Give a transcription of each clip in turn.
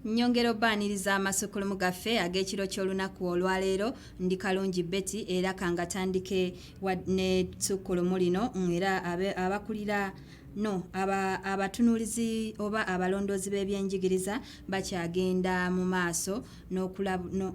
Nyongero baniriza amasukulu mu gaffe ag'ekiro ky'olunaku olwaleero ndi Kalungi Betty era kangatandike ne sukulu mulino era abakulira abatunuulizi oba abalondoozi b'ebyenjigiriza bakyagenda mu maaso n'okulaba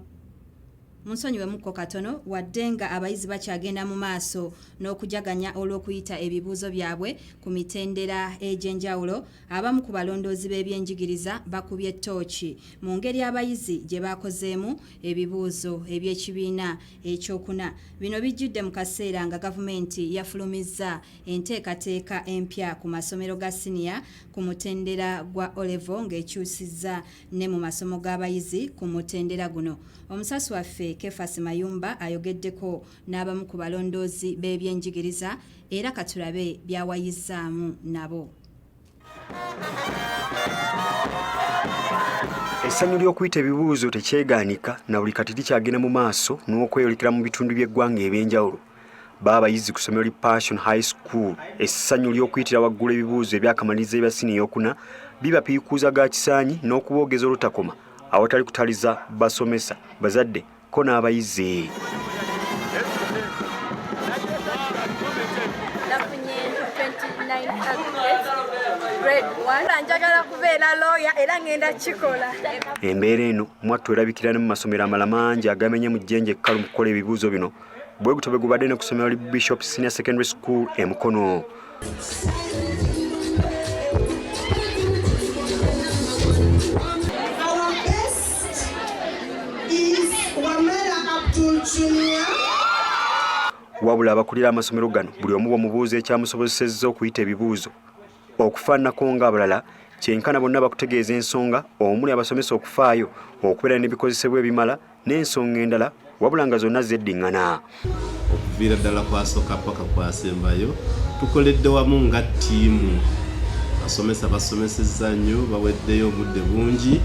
Munsonyiwe muko katono wadde nga abayizi bakyagenda mu maaso n'okujaganya olw'okuyita ebibuuzo byabwe ku mitendera egy'enjawulo abamu ku balondoozi b'ebyenjigiriza bakubye ttooki mu ngeri abayizi gye bakozeemu ebibuuzo eby'ekibiina ekyokuna. Bino bijjudde mu kaseera nga gavumenti yafulumizza enteekateeka empya ku masomero ga siniya ku mutendera gwa Olevo ng'ekyusizza ne mu masomo g'abayizi ku mutendera guno. Omusasi waffe Kefasi Mayumba ayogeddeko n'abamu ku balondoozi b'ebyenjigiriza era katulabe byawayizaamu nabo. Essanyu ly'okuyita ebibuuzo tekyegaanika na buli kati likyagenda mu maaso n'okweyolekera mu bitundu by'eggwanga eby'enjawulo. Baabayizi ku ssomero li Passion High School essanyu ly'okuyitira waggulu ebibuuzo ebyakamaliriza ebya siniya eyokuna bibapiikuuza ga kisaanyi n'okuboogeza olutakoma awatali kutaliza basomesa bazadde ko n'abayizi. Embeera eno mwattu erabikira ne mu masomero amalala mangi agamenye mu jjenje ekkalu mu kukola ebibuuzo bino bwe gutyo bwe gubadde ne ku ssomero li Bishop Senior Secondary School e Mukono. Wabula abakulira amasomero gano buli omu bw'omubuuza ekyamusobozesezza okuyita ebibuuzo okufaananako ng'abalala kyenkana bonna bakutegeeza ensonga omuli abasomesa okufaayo okubeera n'ebikozesebwa ebimala n'ensonga endala wabula nga zonna zeddingana. Okuviira ddala kwasooka paka kwasembayo tukoledde wamu nga ttiimu. Basomesa basomesezza nnyo baweddeyo obudde bungi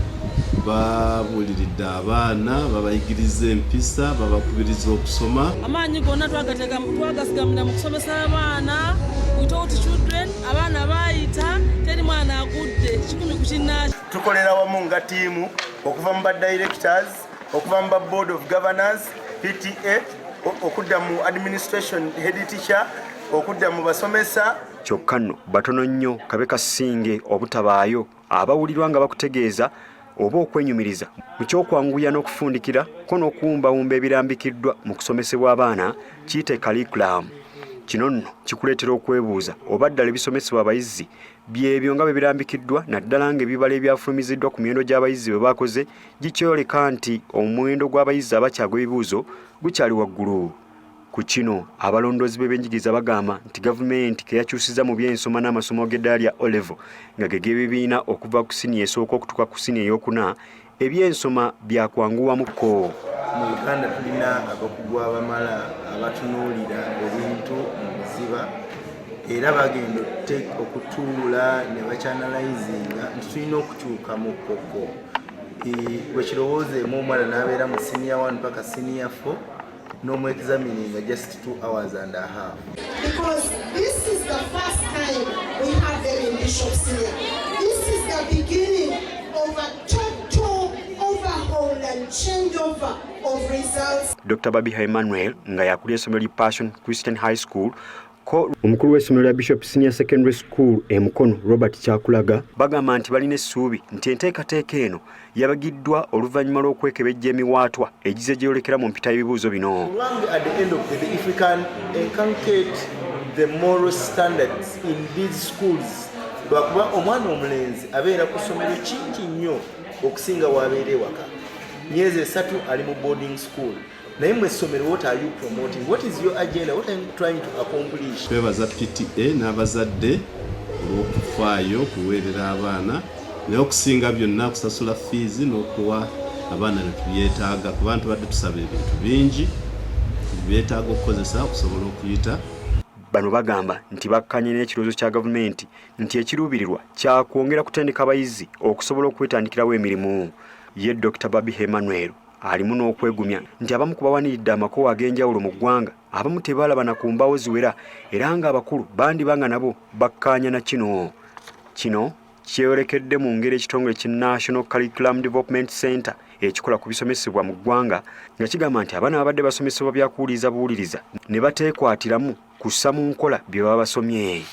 babuliridde abaana babayigiriza empisa babakubiriza okusoma. Amaanyi gonna twagasigamira mu kusomesa abaana without children abaana bayita teri mwana agudde kikumi ku kinnaaki. Tukolera wamu nga ttiimu okuva mu directors okuva mu board of governors PTA okudda mu administration head teacher okudda mu basomesa. Kyokka nno batono nnyo kabe kasinge obutabaayo abawulirwa nga bakutegeeza oba okwenyumiriza mu kyokwanguya n'okufundikira ko n'okuwumbawumba ebirambikiddwa mu kusomesebwa abaana kiyite curriculum. Kino nno kikuleetera okwebuuza oba ddala ebisomesebwa abayizi byebyo nga bwe birambikiddwa naddala ng'ebibala ebyafulumiziddwa ku miwendo gy'abayizi bwe bakoze gikyoleka nti omuwendo gw'abayizi abakyagwa ebibuuzo gukyali waggulu. Ku kino abalondoozi b'ebyenjigiriza bagamba nti gavumenti ke yakyusiza mu by'ensoma n'amasomo g'eddaala lya Olevo nga ge g'ebibiina okuva ku siniya esooka okutuuka ku siniya eyokuna eby'ensoma byakwanguwamukko. Mu Uganda tulina abakugu abamala abatunuulira ebintu mu buziba era bagenda okutuula ne bakyanalayzinga nti tulina okukyuka mu kkoko. Bwe kirowoozeemu omwana n'abeera mu siniya 1 paka siniya 4 no more examining just 2 hours and a half. Because this is the first time we have them in Bishop Senior. This is the beginning of a total overhaul and changeover of results. Dr. Babiha Emmanuel nga yakulira essomero li Passion Christian High School ko omukulu w'essomero lya Bishop Senior Secondary School e Mukono Robert Kyakulaga bagamba nti balina essuubi nti enteekateeka eno yabagiddwa oluvannyuma lw'okwekebejja emiwaatwa egize gyeyolekera mu mpita y'ebibuuzo bino. At the end of the day, if we can inculcate the moral standards in these schools, lwakuba omwana omulenzi abeera ku ssomero kingi nnyo okusinga w'abeera ewaka. Myezi 3 ali mu boarding school. Naye mu essomero, what are you promoting? What is your agenda? What are you trying to accomplish? Twebaza PTA n'abazadde olw'okufaayo okuweerera abaana naye okusinga byonna kusasula fees n'okuwa abaana bye tubyetaaga kuba abantu badde tusaba ebintu bingi byetaaga okukozesa okusobola okuyita. Bano bagamba nti bakkanye n'ekirowoozo kya gavumenti nti ekiruubirirwa kyakwongera kutendeka abayizi okusobola okwetandikirawo emirimu. Ye Dr. Babiha Emmanuel alimu n'okwegumya nti abamu ku bawaniridde amakowa ag'enjawulo mu ggwanga abamu tebaalaba na ku mbaawo ziwera era ng'abakulu bandibanga nabo bakkaanya na kino kyeyolekedde mu ngeri ekitongole ki National Curriculum Development Center ekikola ku bisomesebwa mu ggwanga nga kigamba nti abaana babadde basomesebwa byakuwuliriza buwuliriza ne bateekwatiramu kussa mu nkola bye baba basomye.